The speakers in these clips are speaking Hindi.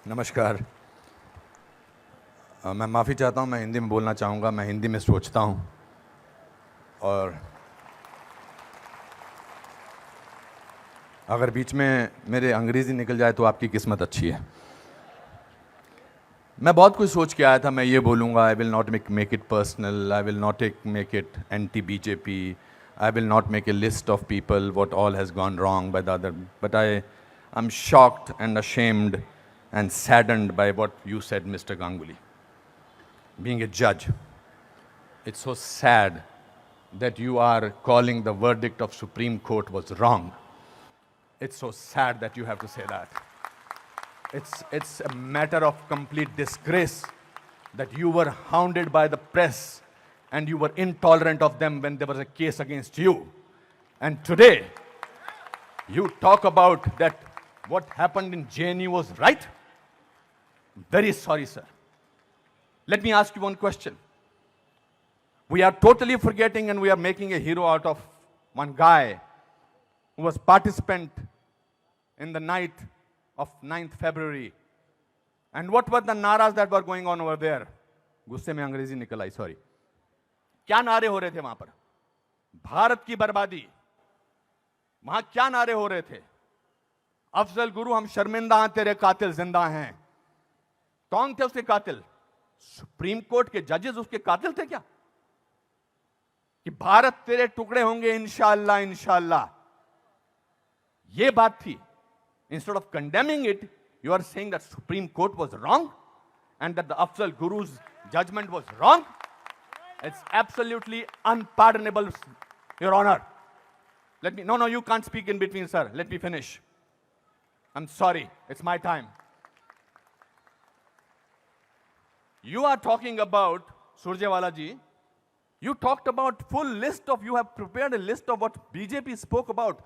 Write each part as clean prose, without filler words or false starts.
नमस्कार। मैं माफ़ी चाहता हूँ, मैं हिंदी में बोलना चाहूँगा। मैं हिंदी में सोचता हूँ और अगर बीच में मेरे अंग्रेज़ी निकल जाए तो आपकी किस्मत अच्छी है। मैं बहुत कुछ सोच के आया था। मैं ये बोलूँगा, I will not make it personal, I will not make it anti BJP, I will not make a list of people what all has gone wrong by the other, but I am shocked and ashamed and saddened by what you said, Mr. Ganguly. Being a judge, it's so sad that you are calling the verdict of Supreme Court was wrong. It's so sad that you have to say that. It's a matter of complete disgrace that you were hounded by the press and you were intolerant of them when there was a case against you. And today, you talk about that what happened in JNU was right? Very sorry, sir. Let me ask you one question. We are totally forgetting and we are making a hero out of one guy who was participant in the night of 9th February. And what were the naras that were going on over there? गुस्से में अंग्रेजी निकल आई, सॉरी। क्या नारे हो रहे थे वहां पर? भारत की बर्बादी। वहां क्या नारे हो रहे थे? अफजल गुरु, हम शर्मिंदा हैं, तेरे कातिल जिंदा हैं। कौन थे उसके कातिल? सुप्रीम कोर्ट के जजेस उसके कातिल थे क्या? कि भारत तेरे टुकड़े होंगे इंशाअल्लाह इंशाअल्लाह, ये बात थी। Instead of condemning it, you are saying that Supreme Court was wrong and that the Afzal Guru's judgment was wrong. It's absolutely unpardonable, your honour. Let me, no, you can't speak in between, sir. Let me finish. I'm sorry, it's my time. You are talking about, Surjewala ji, you talked about full list of, you have prepared a list of what BJP spoke about.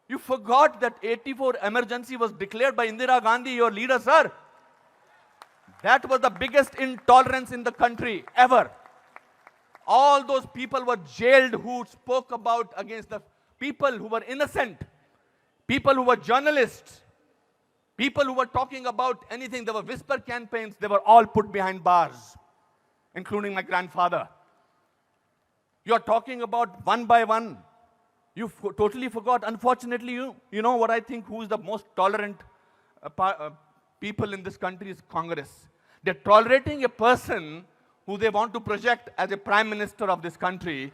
You forgot that 84 emergency was declared by Indira Gandhi, your leader, sir. That was the biggest intolerance in the country ever. All those people were jailed who spoke about against the people who were innocent, people who were journalists, people who were talking about anything. There were whisper campaigns. They were all put behind bars, including my grandfather. You are talking about one by one. You totally forgot. Unfortunately, you know what I think, who is the most tolerant people in this country is Congress. They're tolerating a person who they want to project as a prime minister of this country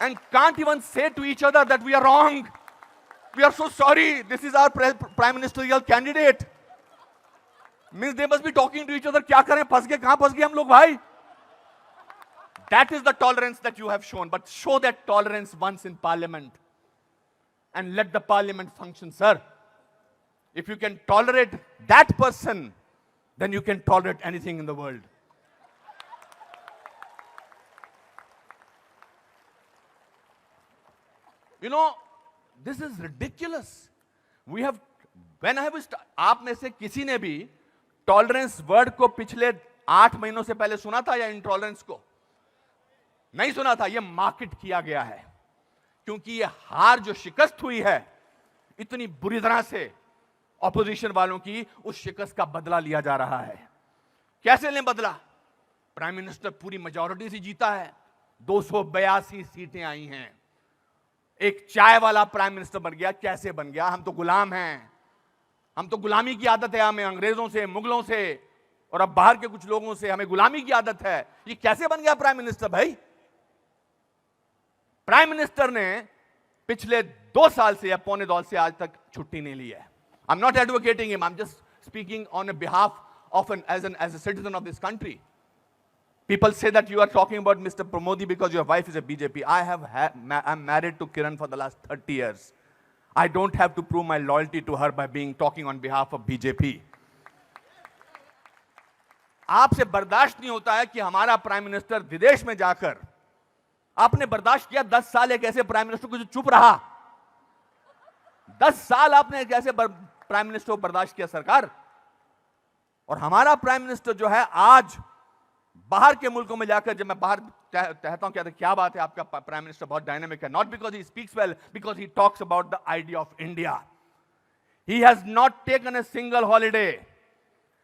and can't even say to each other that we are wrong. We are so sorry. This is our prime ministerial candidate. Means they must be talking to each other. क्या करें? फंस गए, कहां फंस गए हम लोग भाई? That is the tolerance that you have shown. But show that tolerance once in parliament and let the parliament function, sir. If you can tolerate that person, then you can tolerate anything in the world. You know, this is ridiculous. We have, when I was, आप में से किसी ने भी टॉलरेंस वर्ड को पिछले 8 महीनों से पहले सुना था या इंटॉलरेंस को? नहीं सुना था। ये मार्केट किया गया है क्योंकि ये हार जो शिकस्त हुई है इतनी बुरी तरह से ऑपोजिशन वालों की, उस शिकस्त का बदला लिया जा रहा है। कैसे लें बदला? प्राइम मिनिस्टर पूरी मेजॉरिटी से जीता है, 282 सीटें आई हैं। एक चाय वाला प्राइम मिनिस्टर बन गया। कैसे बन गया? हम तो गुलाम हैं, हम तो गुलामी की आदत है, हमें अंग्रेजों से, मुगलों से और अब बाहर के कुछ लोगों से हमें गुलामी की आदत है। ये कैसे बन गया प्राइम मिनिस्टर भाई? प्राइम मिनिस्टर ने पिछले 2 साल से या पौने 2 से आज तक छुट्टी नहीं ली है। I'm not advocating him. I'm just speaking on behalf of as a citizen of this country. People say that you are talking about Mr. Pramodi because your wife is a BJP. I'm married to Kiran for the last 30 years. I don't have to prove my loyalty to her by talking on behalf of BJP. आपसे बर्दाश्त नहीं होता है कि हमारा प्राइम मिनिस्टर विदेश में जाकर, आपने बर्दाश्त किया 10 साल एक ऐसे प्राइम मिनिस्टर को जो चुप रहा। 10 साल आपने एक ऐसे प्राइम मिनिस्टर को बर्दाश्त किया सरकार। और हमारा प्राइम मिनिस्टर जो है आज बाहर के मुल्कों में जाकर, जब मैं बाहर कहता हूं क्या बात है आपका प्राइम मिनिस्टर बहुत डायनामिक है, not because he speaks well, because he talks about the idea of India. He has not taken a single holiday.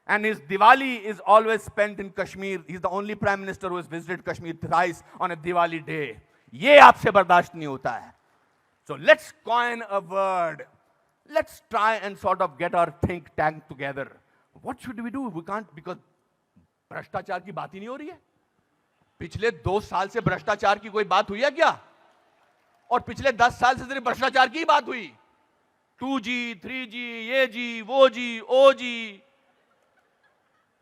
And his Diwali is always spent in Kashmir. He's the only prime minister who has visited Kashmir thrice on a Diwali day. ये आपसे बर्दाश्त नहीं होता है. So let's coin a word. Let's try and sort of get our think tank together. What should we do? We can't, because भ्रष्टाचार की बात ही नहीं हो रही है. पिछले 2 साल से भ्रष्टाचार की कोई बात हुई है क्या? और पिछले 10 साल से सिर्फ भ्रष्टाचार की बात हुई. 2G, 3G, ये जी, वो जी, ओ जी,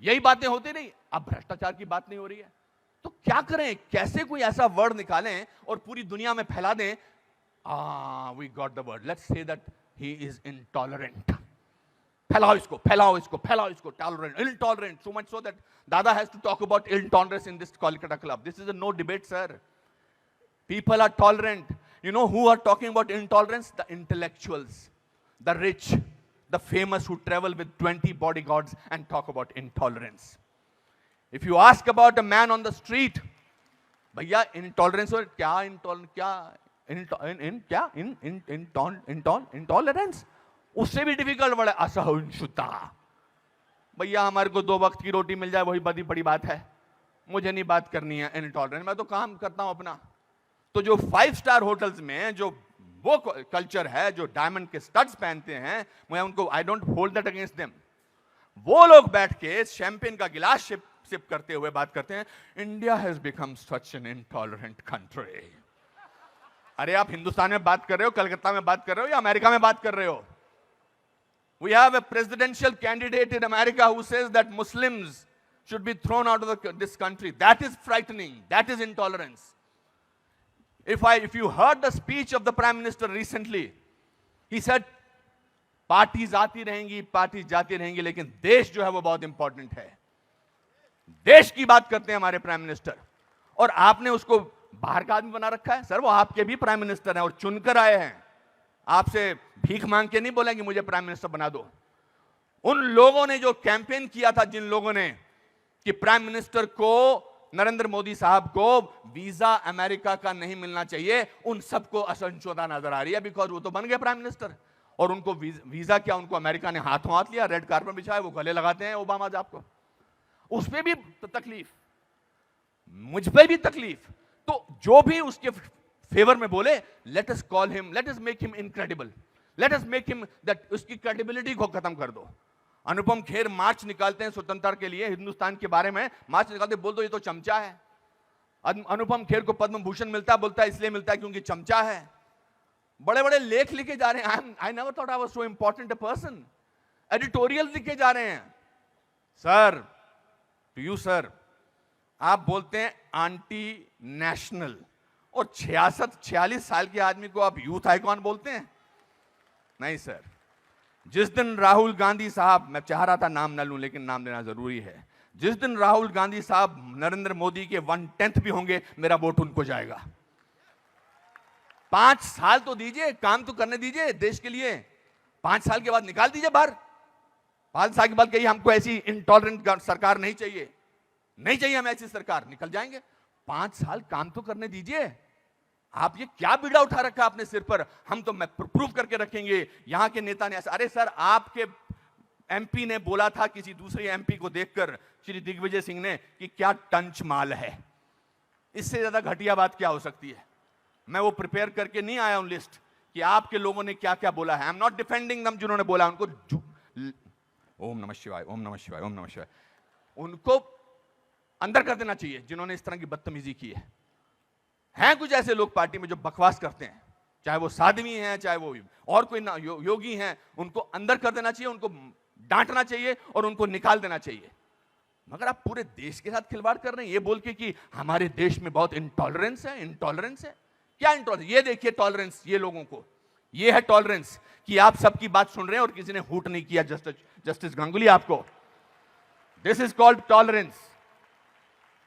यही बातें होती नहीं. अब भ्रष्टाचार की बात नहीं हो रही है. तो क्या करें? कैसे कोई ऐसा वर्ड निकालें और पूरी दुनिया में फैला दें? We got the word. Let's say that he is intolerant. फैलाओ इसको, फैलाओ इसको, फैलाओ इसको. Tolerant, intolerant. So much so that Dada has to talk about intolerance in this Kolkata club. This is a no debate, sir. People are tolerant. You know who are talking about intolerance? The intellectuals, the rich, the famous who travel with 20 bodyguards and talk about intolerance. If you ask about a man on the street, भैया intolerance और क्या intolerance उससे भी डिफिकल्ट वर्ड है असहिष्णुता. भैया हमारे को 2 वक्त की रोटी मिल जाए वही बड़ी बात है. मुझे नहीं बात करनी है intolerant. मैं तो काम करता हूं अपना. तो जो 5 स्टार होटल्स में जो वो कल्चर है, जो डायमंड के स्टड्स पहनते हैं, मैं उनको I don't hold that against them. वो लोग बैठ के शैंपेन का गिलास सिप करते हुए बात करते हैं, India has become such an intolerant country. अरे आप हिंदुस्तान में बात कर रहे हो, कलकत्ता में बात कर रहे हो या अमेरिका में बात कर रहे हो? We have a presidential candidate in America who says that Muslims should be thrown out of this country. That is frightening. That is intolerance. If you heard the speech of the Prime Minister recently, he said, parties आती रहेंगी, पार्टीज जाती रहेंगी, लेकिन देश जो है वो बहुत इंपॉर्टेंट है. देश की बात करते हैं हमारे प्राइम मिनिस्टर, और आपने उसको बाहर का आदमी बना रखा है. सर वो आपके भी प्राइम मिनिस्टर हैं और चुनकर आए हैं. आपसे भीख मांग के नहीं बोलेंगे मुझे प्राइम मिनिस्टर बना दो. उन लोगों ने जो कैंपेन किया था, जिन लोगों ने कि प्राइम मिनिस्टर को, नरेंद्र मोदी साहब को वीजा अमेरिका का नहीं मिलना चाहिए, उन सबको असहिष्णुता नजर आ रही है. बिकॉज वो तो बन गए प्राइम मिनिस्टर और उनको वीजा क्या, उनको अमेरिका ने हाथों हाथ लिया, रेड कार्पेट बिछाया, वो गले लगाते हैं ओबामा साहब को. उस पर भी तकलीफ, मुझ पर भी तकलीफ. तो जो भी उसके फेवर में बोले, let us call him, let us make him incredible, let us make him that, उसकी क्रेडिबिलिटी को खत्म कर दो. अनुपम खेर मार्च निकालते हैं स्वतंत्रता के लिए, हिंदुस्तान के बारे में मार्च निकालते, बोल दो ये तो चमचा है. अनुपम खेर को पद्म भूषण मिलता है, बोलता है इसलिए मिलता है क्योंकि चमचा है. बड़े बड़े लेख लिखे जा रहे हैं. I never thought I was so important a person. Editorial लिखे जा रहे हैं. सर, टू यू सर, आप बोलते हैं एंटी नेशनल, और 46 साल के आदमी को आप यूथ आइकॉन बोलते हैं? नहीं सर. जिस दिन राहुल गांधी साहब, मैं चाह रहा था नाम ना लूं लेकिन नाम लेना जरूरी है, जिस दिन राहुल गांधी साहब नरेंद्र मोदी के 1/10 भी होंगे, मेरा वोट उनको जाएगा. 5 साल तो दीजिए, काम तो करने दीजिए देश के लिए. 5 साल के बाद निकाल दीजिए बाहर. 5 साल के बाद कहिए हमको ऐसी इंटॉलरेंट सरकार नहीं चाहिए, नहीं चाहिए हमें ऐसी सरकार, निकल जाएंगे. 5 साल काम तो करने दीजिए. आप ये क्या बीड़ा उठा रखा अपने सिर पर, हम तो मैं प्रूव करके रखेंगे, यहां के नेता ने ऐसा. अरे सर, आपके एमपी ने बोला था किसी दूसरे एमपी को देखकर, श्री दिग्विजय सिंह ने, कि क्या टंच माल है. इससे ज्यादा घटिया बात क्या हो सकती है. मैं वो प्रिपेयर करके नहीं आया हूं लिस्ट कि आपके लोगों ने क्या क्या बोला है. आई एम नॉट डिफेंडिंग दम, जिन्होंने बोला उनको ओम नमः शिवाय, ओम नमः शिवाय, ओम नमः शिवाय, उनको अंदर कर देना चाहिए जिन्होंने इस तरह की बदतमीजी की है. हैं कुछ ऐसे लोग पार्टी में जो बकवास करते हैं, चाहे वो साध्वी हैं, चाहे वो और कोई योगी हैं, उनको अंदर कर देना चाहिए, उनको डांटना चाहिए और उनको निकाल देना चाहिए. मगर आप पूरे देश के साथ खिलवाड़ कर रहे हैं ये बोल के कि हमारे देश में बहुत इंटॉलरेंस है. इंटॉलरेंस है क्या? इंटॉलरेंस ये देखिए, टॉलरेंस ये लोगों को, ये है टॉलरेंस कि आप सबकी बात सुन रहे हैं और किसी ने हूट नहीं किया. जस्टिस गांगुली, आपको this is called tolerance.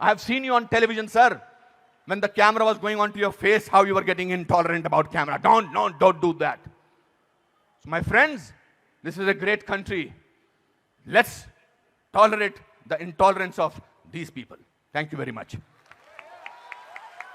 I have seen you on television sir, when the camera was going on to your face, how you were getting intolerant about camera. Don't do that. So my friends, this is a great country. Let's tolerate the intolerance of these people. Thank you very much.